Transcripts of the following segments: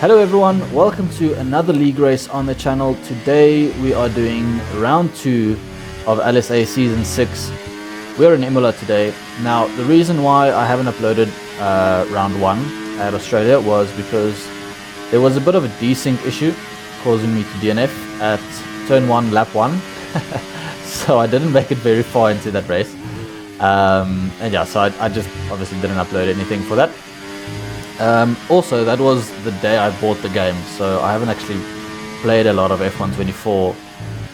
Hello everyone, welcome to another league race on the channel. Today we are doing round 2 of LSA season 6. We're in Imola today. Now the reason why I haven't uploaded round 1 at Australia was because there was a bit of a desync issue causing me to DNF at turn 1 lap 1. So I didn't make it very far into that race. And yeah, so I just obviously didn't upload anything for that. Also, that was the day I bought the game, so I haven't actually played a lot of F124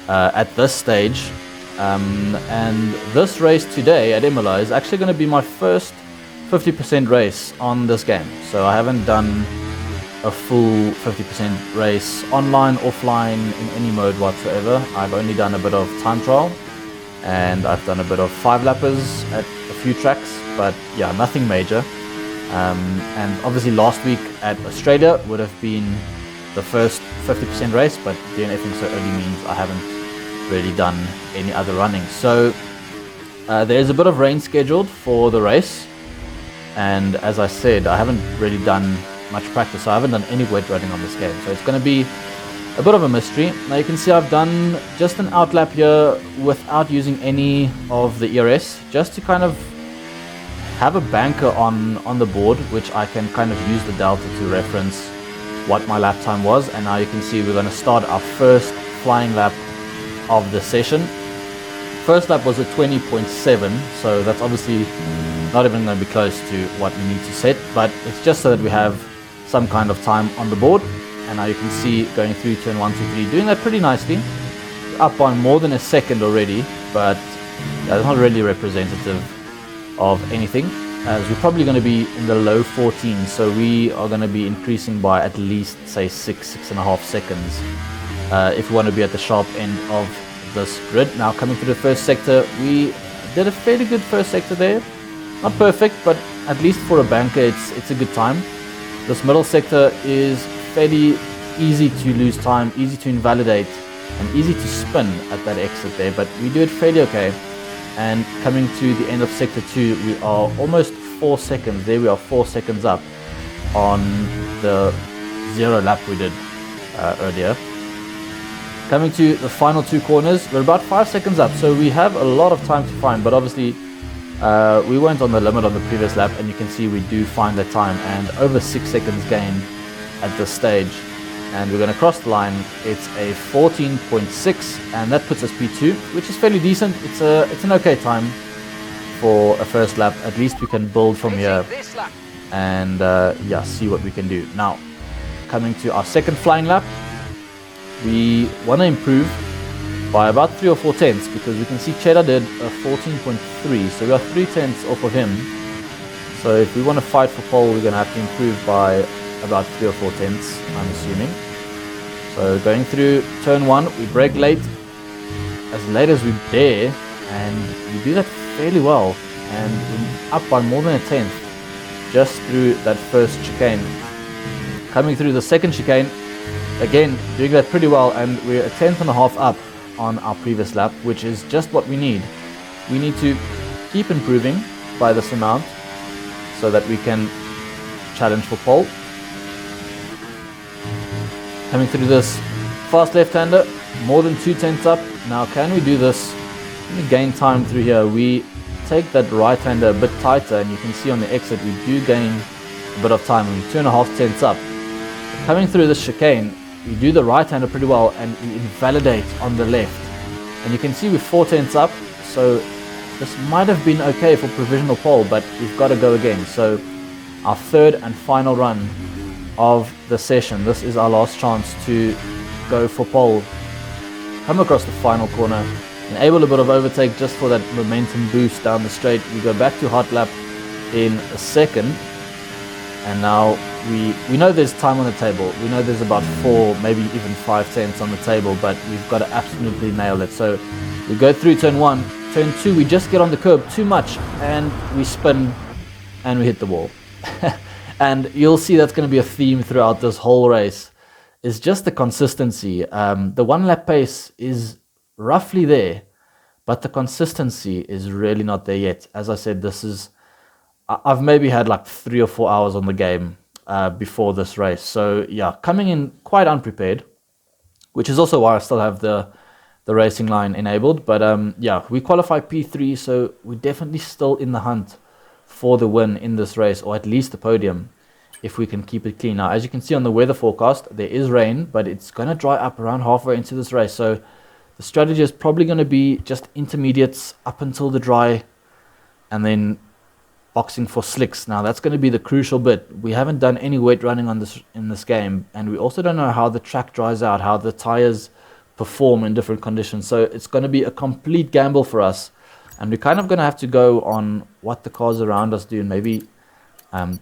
at this stage. And this race today at Imola is actually going to be my first 50% race on this game. So I haven't done a full 50% race online, offline, in any mode whatsoever. I've only done a bit of time trial, and I've done a bit of 5-lappers at a few tracks, but yeah, nothing major. And obviously last week at Australia would have been the first 50% race, but DNFing so early means I haven't really done any other running. So there's a bit of rain scheduled for the race, and as I said, I haven't really done much practice, so I haven't done any wet running on this game, so it's going to be a bit of a mystery. Now you can see I've done just an outlap here without using any of the ERS, just to kind of have a banker on the board, which I can kind of use the delta to reference what my lap time was. And now you can see we're going to start our first flying lap of the session. First lap was a 20.7, so that's obviously not even going to be close to what we need to set, but it's just so that we have some kind of time on the board. And now you can see going through turn 1, 2, 3, doing that pretty nicely, up by more than a second already, but that's not really representative of anything, as we're probably going to be in the low 14s, so we are going to be increasing by at least say 6.5 seconds if we want to be at the sharp end of this grid. Now coming through the first sector, we did a fairly good first sector there, not perfect, but at least for a banker it's a good time. This middle sector is fairly easy to lose time, easy to invalidate, and easy to spin at that exit there, but we do it fairly okay. And coming to the end of sector 2, we are almost 4 seconds. There we are, 4 seconds up on the 0 lap we did earlier. Coming to the final 2 corners, we're about 5 seconds up. So we have a lot of time to find, but obviously we weren't on the limit on the previous lap, and you can see we do find that time, and over 6 seconds gained at this stage. And we're going to cross the line. It's a 14.6, and that puts us P2, which is fairly decent. It's an okay time for a first lap. At least we can build from here and yeah, see what we can do. Now coming to our second flying lap, we want to improve by about 3 or 4 tenths, because we can see Cheddar did a 14.3, so we are 3 tenths off of him. So if we want to fight for pole, we're going to have to improve by about 3 or 4 tenths, I'm assuming. So going through turn 1, we brake late as we dare, and we do that fairly well, and we're up by more than a tenth just through that first chicane. Coming through the second chicane, again doing that pretty well, and we're a tenth and a half up on our previous lap, which is just what we need. We need to keep improving by this amount so that we can challenge for pole. Coming through this fast left-hander, more than 2 tenths up. Now can we do this? Let me gain time through here. We take that right-hander a bit tighter, and you can see on the exit we do gain a bit of time. We're 2.5 tenths up. Coming through this chicane, we do the right-hander pretty well, and we invalidate on the left. And you can see we're 4 tenths up, so this might have been okay for provisional pole, but we've got to go again. So our third and final run of the session. This is our last chance to go for pole. Come across the final corner, enable a bit of overtake just for that momentum boost down the straight. We go back to hot lap in a second, and now we know there's time on the table. We know there's about 4, maybe even 5 tenths on the table, but we've got to absolutely nail it. So we go through turn 1, turn 2, we just get on the curb too much, and we spin and we hit the wall. And you'll see that's going to be a theme throughout this whole race, is just the consistency. The 1 lap pace is roughly there, but the consistency is really not there yet. As I said, I've maybe had like 3 or 4 hours on the game before this race. So yeah, coming in quite unprepared, which is also why I still have the racing line enabled. But yeah, we qualify P3, so we're definitely still in the hunt for the win in this race, or at least the podium, if we can keep it clean. Now, as you can see on the weather forecast, there is rain, but it's going to dry up around halfway into this race. So the strategy is probably going to be just intermediates up until the dry, and then boxing for slicks. Now, that's going to be the crucial bit. We haven't done any wet running on this in this game, and we also don't know how the track dries out, how the tires perform in different conditions. So it's going to be a complete gamble for us, and we're kind of going to have to go on what the cars around us do, and maybe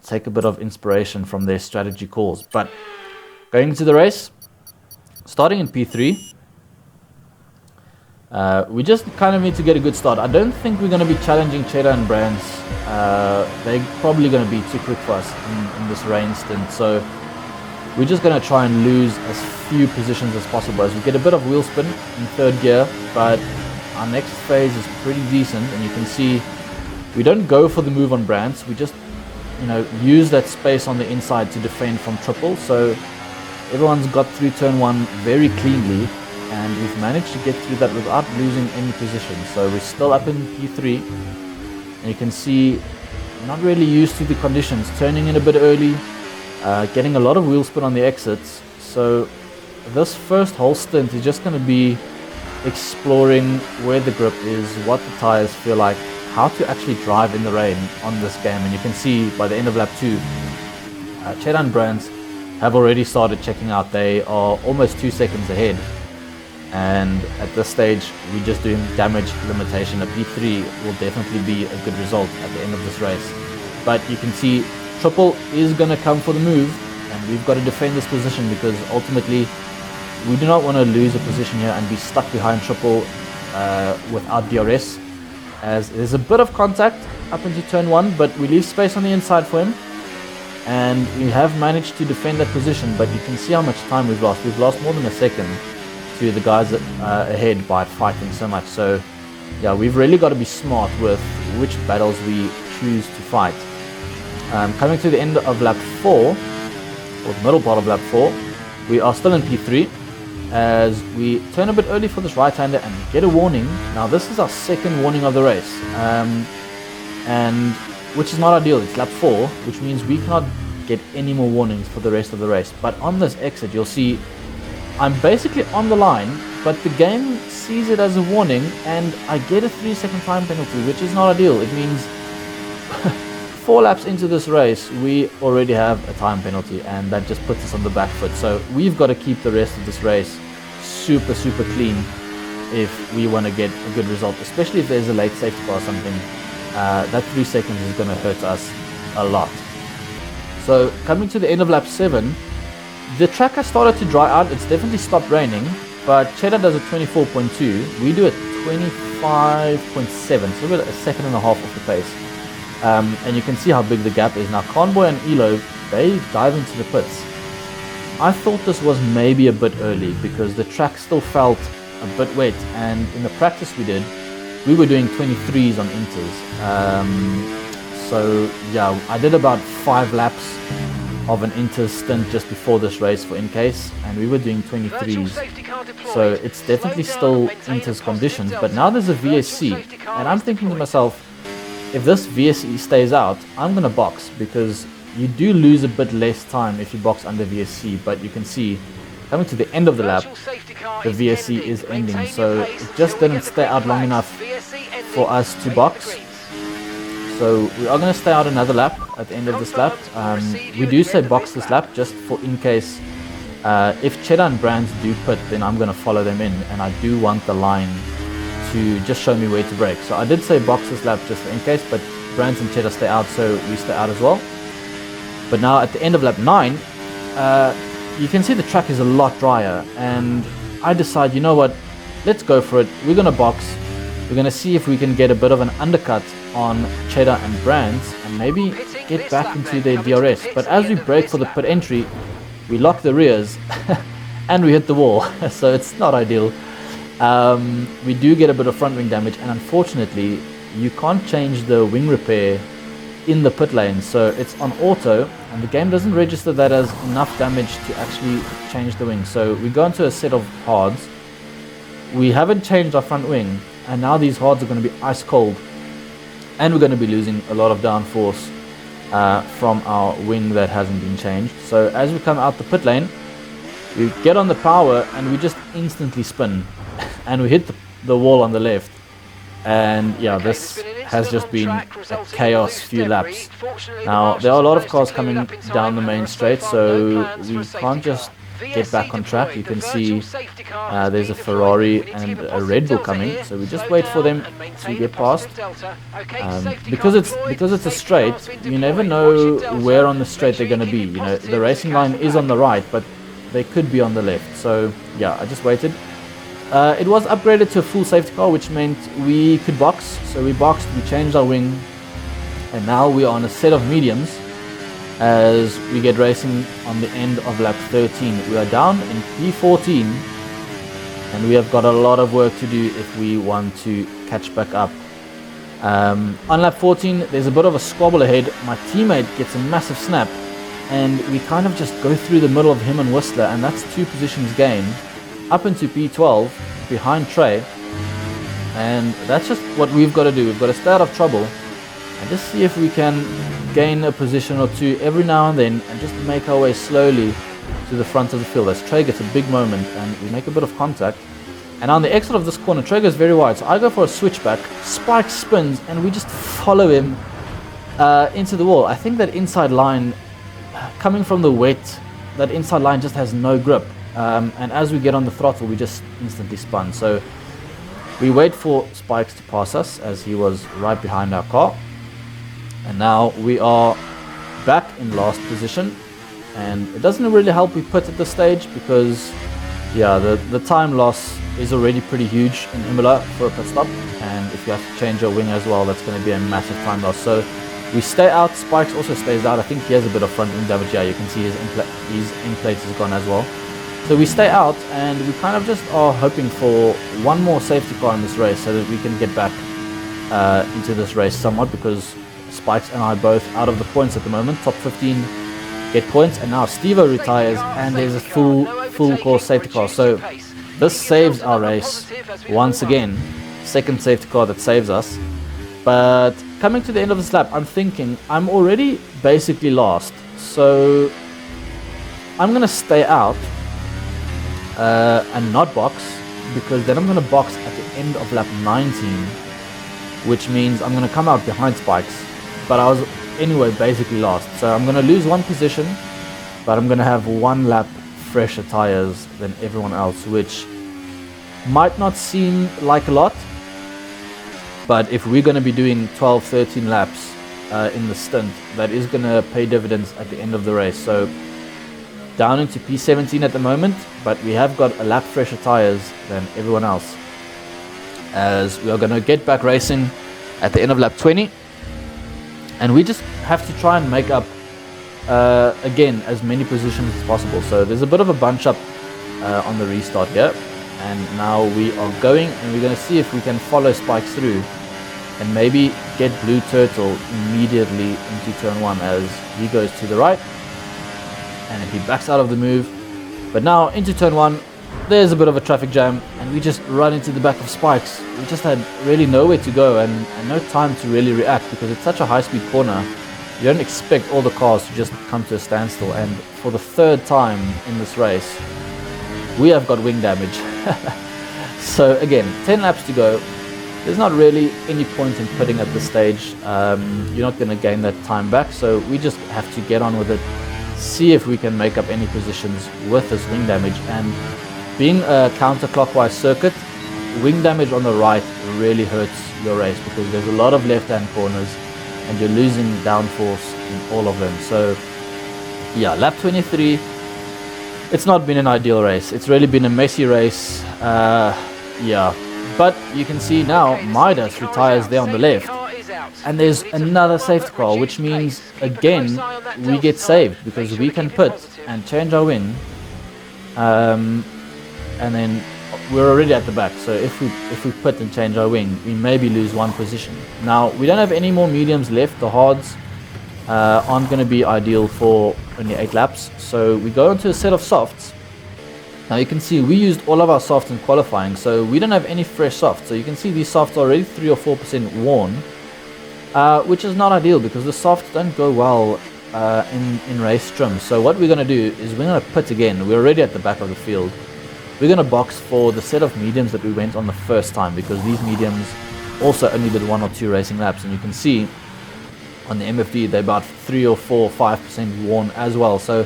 take a bit of inspiration from their strategy calls. But going into the race, starting in P3, we just kind of need to get a good start. I don't think we're going to be challenging Cheddar and Brands. They're probably going to be too quick for us in this rain stint. So we're just going to try and lose as few positions as possible as we get a bit of wheel spin in third gear. But our next phase is pretty decent, and you can see we don't go for the move on Brands. We just, you know, use that space on the inside to defend from triple. So everyone's got through turn one very cleanly, and we've managed to get through that without losing any position. So we're still up in P3, and you can see not really used to the conditions, turning in a bit early, getting a lot of wheel spin on the exits. So this first whole stint is just going to be exploring where the grip is, what the tires feel like, how to actually drive in the rain on this game. And you can see by the end of lap 2, Cheddar and Brands have already started checking out. They are almost 2 seconds ahead, and at this stage we're just doing damage limitation. A P3 will definitely be a good result at the end of this race. But you can see triple is going to come for the move, and we've got to defend this position, because ultimately we do not want to lose a position here and be stuck behind triple without DRS, as there's a bit of contact up into turn 1, but we leave space on the inside for him, and we have managed to defend that position. But you can see how much time we've lost. We've lost more than a second to the guys ahead by fighting so much. So yeah, we've really got to be smart with which battles we choose to fight. Coming to the end of lap 4, or the middle part of lap 4, we are still in P3 as we turn a bit early for this right-hander and get a warning. Now this is our second warning of the race, and which is not ideal. It's lap 4, which means we cannot get any more warnings for the rest of the race. But on this exit, you'll see I'm basically on the line, but the game sees it as a warning, and I get a 3-second time penalty, which is not ideal. It means 4 laps into this race, we already have a time penalty, and that just puts us on the back foot. So we've got to keep the rest of this race super clean if we want to get a good result, especially if there's a late safety car or something. That 3 seconds is going to hurt us a lot. So coming to the end of lap 7, the track has started to dry out. It's definitely stopped raining, but Cheddar does a 24.2. We do a 25.7, so we're a second and a half off the pace. And you can see how big the gap is. Now Convoy and Elo, they dive into the pits. I thought this was maybe a bit early because the track still felt a bit wet, and in the practice we were doing 23s on inters. So yeah, I did about 5 laps of an inter stint just before this race for in case, and we were doing 23s. So it's definitely still inters conditions, but now there's a VSC, and I'm thinking to myself, if this VSC stays out, I'm going to box, because you do lose a bit less time if you box under VSC. But you can see, coming to the end of the lap, the VSC is ending, so it just didn't stay out long enough for us to box. So we are going to stay out another lap at the end of this lap. We do say box this lap just for in case if Cheddar and Brands do pit, then I'm going to follow them in, and I do want the line to just show me where to brake. So I did say box this lap just for in case, but Brands and Cheddar stay out, so we stay out as well. But now at the end of lap 9, you can see the track is a lot drier, and I decide, you know what, let's go for it. We're going to box. We're going to see if we can get a bit of an undercut on Cheddar and Brands and maybe get back into their DRS. But as we brake for the pit entry, we lock the rears and we hit the wall, so it's not ideal. We do get a bit of front wing damage, and unfortunately you can't change the wing repair in the pit lane, so it's on auto, and the game doesn't register that as enough damage to actually change the wing. So we go into a set of hards. We haven't changed our front wing, and now these hards are going to be ice cold, and we're going to be losing a lot of downforce from our wing that hasn't been changed. So as we come out the pit lane, we get on the power and we just instantly spin and we hit the wall on the left. And yeah, this has just been a chaos few laps. Now there are a lot of cars coming down the main straight, so we can't just get back on track. You can see there's a Ferrari and a Red Bull coming, so we just wait for them to get past. Because it's a straight, you never know where on the straight they're going to be. You know, the racing line is on the right, but they could be on the left. So yeah, I just waited. It was upgraded to a full safety car, which meant we could box. So we boxed, we changed our wing, and now we are on a set of mediums as we get racing on the end of lap 13. We are down in P14, and we have got a lot of work to do if we want to catch back up. On lap 14, there's a bit of a squabble ahead. My teammate gets a massive snap, and we kind of just go through the middle of him and Whistler, and that's 2 positions gained up into P12 behind Trey. And that's just what we've got to do. We've got to stay out of trouble and just see if we can gain a position or two every now and then, and just make our way slowly to the front of the field as Trey gets a big moment and we make a bit of contact. And on the exit of this corner, Trey goes very wide, so I go for a switchback. Spike spins and we just follow him into the wall. I think that inside line, coming from the wet, that inside line just has no grip. And as we get on the throttle, we just instantly spun. So we wait for Spikes to pass us as he was right behind our car. And now we are back in last position. And it doesn't really help we pit at this stage because, yeah, the time loss is already pretty huge in Imola for a pit stop. And if you have to change your wing as well, that's going to be a massive time loss. So we stay out. Spikes also stays out. I think he has a bit of front wing damage. Yeah, you can see his end plate is gone as well. So we stay out, and we kind of just are hoping for one more safety car in this race so that we can get back into this race somewhat, because Spikes and I both out of the points at the moment. Top 15 get points, and now Stevo retires and there's a full course safety car. So this saves our race once again. Second safety car that saves us. But coming to the end of this lap, I'm thinking I'm already basically last, so I'm going to stay out and not box, because then I'm going to box at the end of lap 19, which means I'm going to come out behind Spikes, but I was anyway basically last, so I'm going to lose one position, but I'm going to have one lap fresher tires than everyone else, which might not seem like a lot, but if we're going to be doing 12-13 laps in the stint, that is going to pay dividends at the end of the race. So down into P17 at the moment, but we have got a lap fresher tires than everyone else, as we are going to get back racing at the end of lap 20, and we just have to try and make up again as many positions as possible. So there's a bit of a bunch up on the restart here, and now we are going, and we're going to see if we can follow Spikes through and maybe get Blue Turtle immediately into turn 1 as he goes to the right and he backs out of the move. But now into turn 1, there's a bit of a traffic jam, and we just run into the back of Spikes. We just had really nowhere to go and no time to really react, because it's such a high-speed corner. You don't expect all the cars to just come to a standstill, and for the third time in this race, we have got wing damage. So again, 10 laps to go. There's not really any point in pitting at this stage. You're not going to gain that time back, so we just have to get on with it, see if we can make up any positions with this wing damage. And being a counterclockwise circuit, wing damage on the right really hurts your race, because there's a lot of left-hand corners and you're losing downforce in all of them. So yeah, lap 23, it's not been an ideal race. It's really been a messy race. Yeah, but you can see now Midas retires there on the left, and there's another safety car, which means again we get saved, because we can pit and change our wing, and then we're already at the back. So if we pit and change our wing, we maybe lose one position. Now we don't have any more mediums left. The hards aren't going to be ideal for only 8 laps. So we go into a set of softs. Now you can see we used all of our softs in qualifying, so we don't have any fresh softs. So you can see these softs are already 3 or 4% worn, which is not ideal because the softs don't go well in race trim. So what we're going to do is we're going to pit again. We're already at the back of the field. We're going to box for the set of mediums that we went on the first time, because these mediums also only did 1 or 2 racing laps, and you can see on the MFD they're about 3 or 4 or 5% worn as well. So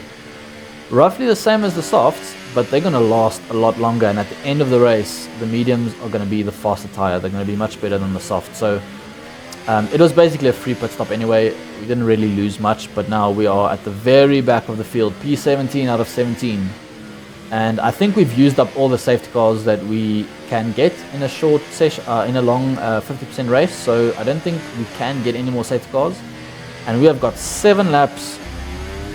roughly the same as the softs, but they're going to last a lot longer, and at the end of the race the mediums are going to be the faster tire. They're going to be much better than the soft. So it was basically a free pit stop anyway. We didn't really lose much, but now we are at the very back of the field, P17 out of 17, and I think we've used up all the safety cars that we can get in a short session, in a long 50% race. So I don't think we can get any more safety cars, and we have got 7 laps.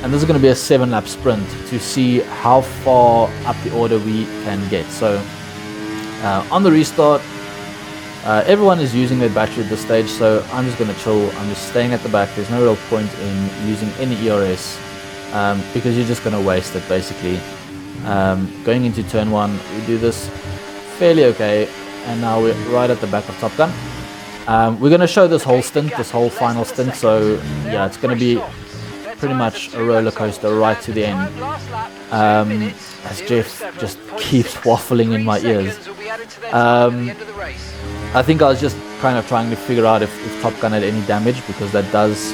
And this is going to be a 7-lap sprint to see how far up the order we can get. So on the restart, everyone is using their battery at this stage, so I'm just going to chill. I'm just staying at the back. There's no real point in using any ERS because you're just going to waste it basically. Going into turn 1, we do this fairly okay, and now we're right at the back of Top Gun. We're going to show this whole stint, this whole final stint, so yeah, it's going to be pretty much a roller coaster right to the end, as Jeff just keeps waffling in my ears. I think I was just kind of trying to figure out if Top Gun had any damage, because that does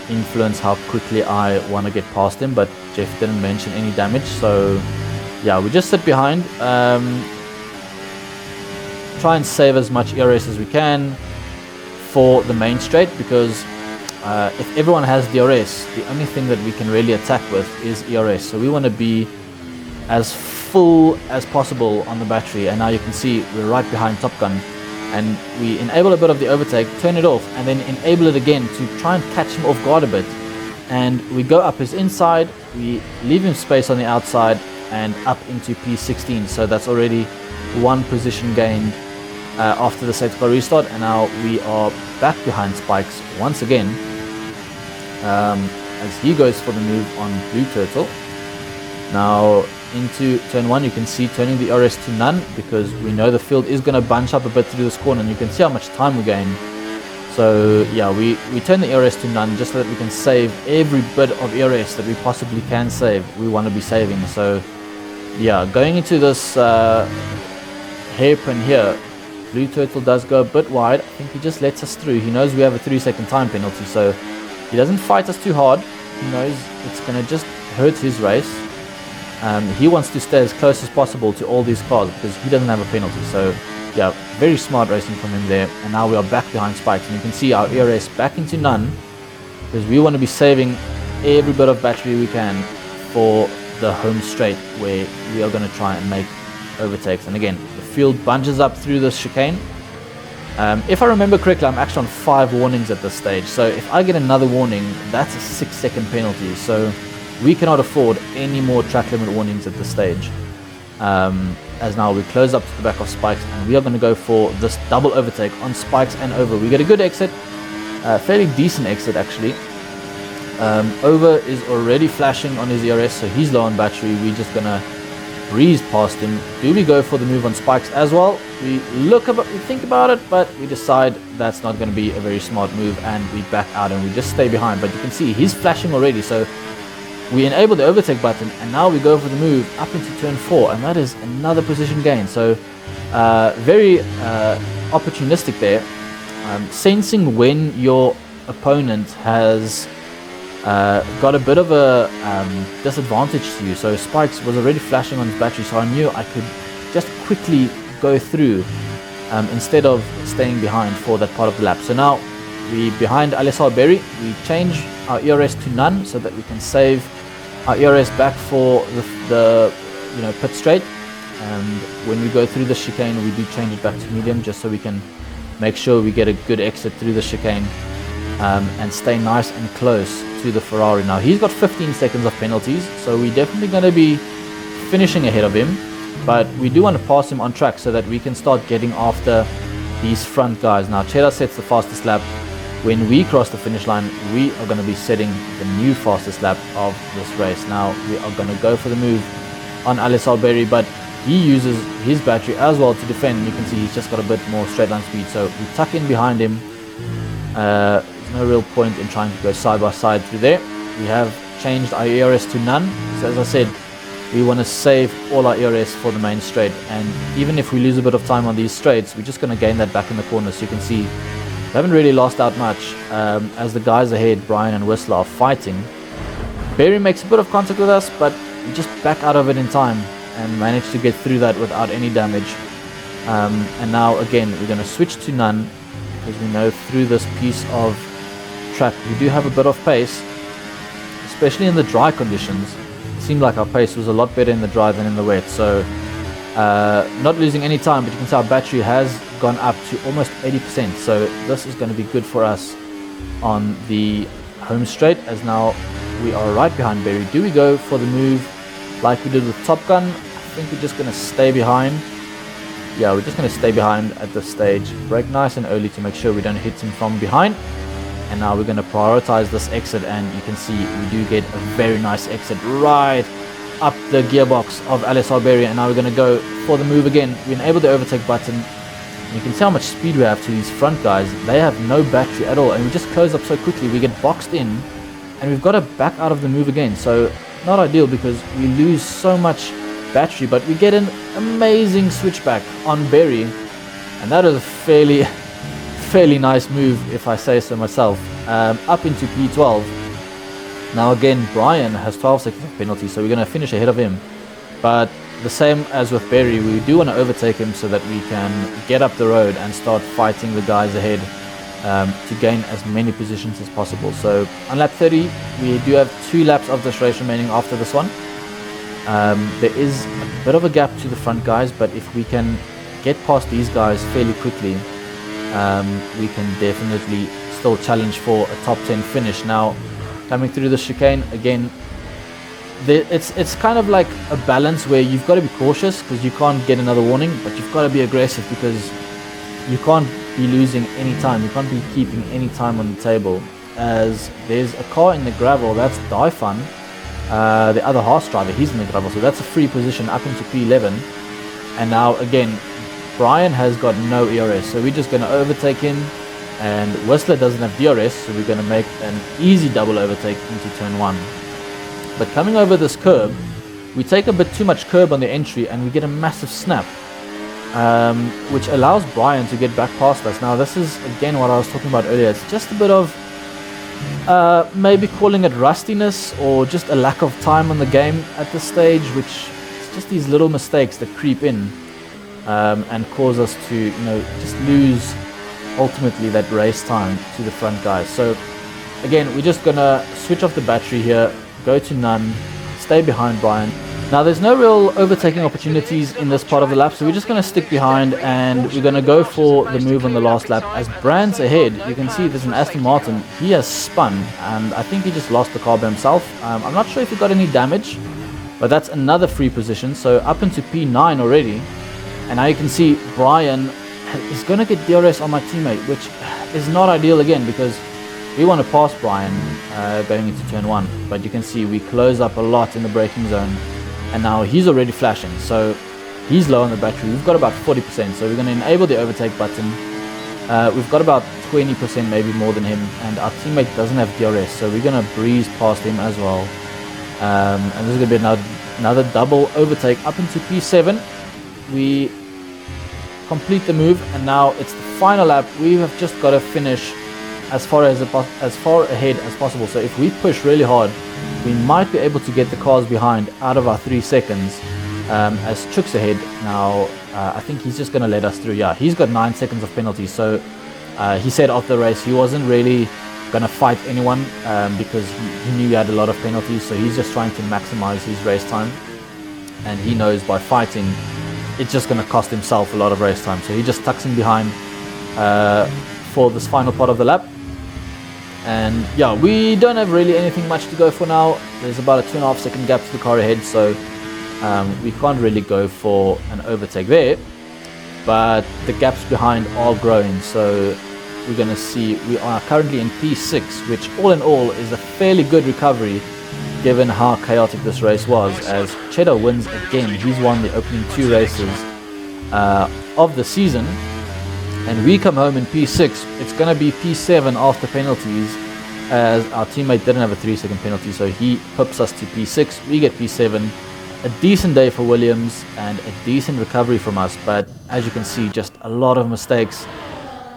influence how quickly I want to get past him, but Jeff didn't mention any damage. So yeah, we just sit behind, try and save as much ERS as we can for the main straight, because if everyone has DRS, the only thing that we can really attack with is ERS. So we want to be as full as possible on the battery, and now you can see we're right behind Top Gun, and we enable a bit of the overtake, turn it off, and then enable it again to try and catch him off guard a bit. And we go up his inside, we leave him space on the outside, and up into P16. So that's already 1 position gained after the safety car restart, and now we are back behind Spikes once again. As he goes for the move on Blue Turtle. Now into turn 1, you can see turning the RS to none, because we know the field is going to bunch up a bit through this corner, and you can see how much time we gain. So yeah, we turn the ERS to none just so that we can save every bit of ERS that we possibly can save. We want to be saving. So yeah, going into this hairpin here, Blue Turtle does go a bit wide. I think he just lets us through. He knows we have a 3-second time penalty, so he doesn't fight us too hard. He knows it's going to just hurt his race. He wants to stay as close as possible to all these cars because he doesn't have a penalty. So yeah, very smart racing from him there. And now we are back behind Spikes, and you can see our ERS back into none, because we want to be saving every bit of battery we can for the home straight, where we are going to try and make overtakes. And again, the field bunches up through this chicane. If I remember correctly, I'm actually on 5 warnings at this stage. So if I get another warning, that's a 6-second penalty. So we cannot afford any more track limit warnings at this stage. As now we close up to the back of Spikes, and we are going to go for this double overtake on Spikes and Over. We get a good exit, fairly decent exit actually. Over is already flashing on his ERS, so he's low on battery. We're just going to breeze past him. Do we go for the move on Spikes as well? We think about it, but we decide that's not going to be a very smart move, and we back out and we just stay behind. But you can see he's flashing already, so we enable the overtake button, and now we go for the move up into turn 4, and that is another position gain. So very opportunistic there, sensing when your opponent has got a bit of a disadvantage to you. So Spikes was already flashing on his battery, so I knew I could just quickly go through instead of staying behind for that part of the lap. So now we behind LSA Berry, we change our ERS to none so that we can save our ERS back for the pit straight. And when we go through the chicane, we do change it back to medium just so we can make sure we get a good exit through the chicane and stay nice and close to the Ferrari. Now he's got 15 seconds of penalties, so we're definitely going to be finishing ahead of him, but we do want to pass him on track so that we can start getting after these front guys. Now Cheddar sets the fastest lap. when we cross the finish line, we are going to be setting the new fastest lap of this race. Now we are going to go for the move on LSA Berry, but he uses his battery as well to defend. You can see he's just got a bit more straight line speed, so we tuck in behind him. There's no real point in trying to go side by side through there. We have changed our ERS to none, so as I said, we want to save all our ERS for the main straight, and even if we lose a bit of time on these straights, we're just going to gain that back in the corner. So you can see we haven't really lost out much as the guys ahead, Brian and Whistler, are fighting. Berry makes a bit of contact with us, but we just back out of it in time and manage to get through that without any damage. And now again we're going to switch to none, because we know through this piece of track we do have a bit of pace, especially in the dry conditions. It seemed like our pace was a lot better in the dry than in the wet, so not losing any time, but you can see our battery has gone up to almost 80%, so this is going to be good for us on the home straight, as now we are right behind Berry. Do we go for the move like we did with Top Gun? I think we're just going to stay behind. Yeah, we're just going to stay behind at this stage, brake nice and early to make sure we don't hit him from behind. And now we're going to prioritize this exit, and you can see we do get a very nice exit right up the gearbox of LSA Berry. And now we're going to go for the move again. We enable the overtake button. You can see how much speed we have to these front guys. They have no battery at all, and we just close up so quickly. We get boxed in, and we've got to back out of the move again. So not ideal, because we lose so much battery, but we get an amazing switchback on Berry, and that is a fairly nice move, if I say so myself. Up into P12. Now again, Brian has 12 seconds of penalty, so we're going to finish ahead of him. But the same as with Berry, we do want to overtake him so that we can get up the road and start fighting the guys ahead to gain as many positions as possible. So on lap 30, we do have 2 laps of this race remaining after this one. There is a bit of a gap to the front guys, but if we can get past these guys fairly quickly, we can definitely still challenge for a top 10 finish. Now coming through the chicane again, it's kind of like a balance where you've got to be cautious because you can't get another warning, but you've got to be aggressive because you can't be losing any time. You can't be keeping any time on the table, as there's a car in the gravel. That's Daifan, the other horse driver. He's in the gravel, so that's a free position up into P11. And now again, Brian has got no ERS, so we're just going to overtake him, and Whistler doesn't have DRS, so we're going to make an easy double overtake into turn 1. But coming over this curb, we take a bit too much curb on the entry and we get a massive snap, which allows Brian to get back past us. Now this is again what I was talking about earlier. It's just a bit of maybe calling it rustiness or just a lack of time on the game at this stage, which it's just these little mistakes that creep in and cause us to just lose ultimately that race time to the front guys. So again, we're just gonna switch off the battery here, go to none, stay behind Brian. Now there's no real overtaking opportunities in this part of the lap, so we're just going to stick behind and we're going to go for the move on the last lap. As Brand's ahead, you can see there's an Aston Martin. He has spun, and I think he just lost the car by himself. I'm not sure if he got any damage, but that's another free position, so up into P9 already. And now you can see Brian is going to get DRS on my teammate, which is not ideal again because we want to pass Brian going into turn 1, but you can see we close up a lot in the braking zone, and now he's already flashing, so he's low on the battery. We've got about 40%, so we're going to enable the overtake button. We've got about 20%, maybe more than him, and our teammate doesn't have DRS, so we're going to breeze past him as well. And this is going to be another double overtake up into P7. We complete the move, and now it's the final lap. We have just got to finish as far ahead as possible. So if we push really hard, we might be able to get the cars behind out of our 3 seconds. As Chuck's ahead now, I think he's just going to let us through. Yeah, he's got 9 seconds of penalty, so he said after the race he wasn't really going to fight anyone because he knew he had a lot of penalties, so he's just trying to maximize his race time, and he knows by fighting it's just going to cost himself a lot of race time, so he just tucks in behind for this final part of the lap. And yeah, we don't have really anything much to go for now. There's about a 2.5 second gap to the car ahead, so we can't really go for an overtake there, but the gaps behind are growing, so we're going to see we are currently in P6, which all in all is a fairly good recovery given how chaotic this race was, as Cheddar wins again. He's won the opening 2 races of the season, and we come home in P6. It's going to be P7 after penalties, as our teammate didn't have a 3-second penalty, so he pips us to P6. We get P7. A decent day for Williams and a decent recovery from us, but as you can see, just a lot of mistakes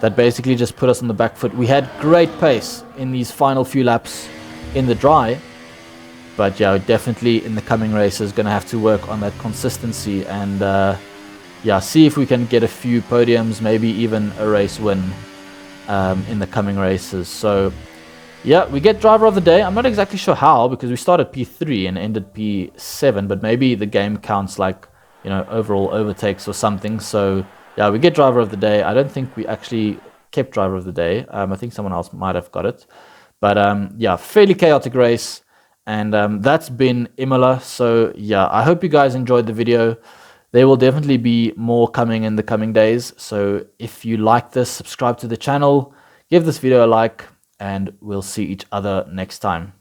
that basically just put us on the back foot. We had great pace in these final few laps in the dry, but yeah, definitely in the coming races going to have to work on that consistency and yeah, see if we can get a few podiums, maybe even a race win in the coming races. So yeah, we get driver of the day. I'm not exactly sure how, because we started P3 and ended P7, but maybe the game counts like, you know, overall overtakes or something. So yeah, we get driver of the day. I don't think we actually kept driver of the day. I think someone else might have got it. But yeah, fairly chaotic race. And that's been Imola. So yeah, I hope you guys enjoyed the video. There will definitely be more coming in the coming days. So if you like this, subscribe to the channel, give this video a like, and we'll see each other next time.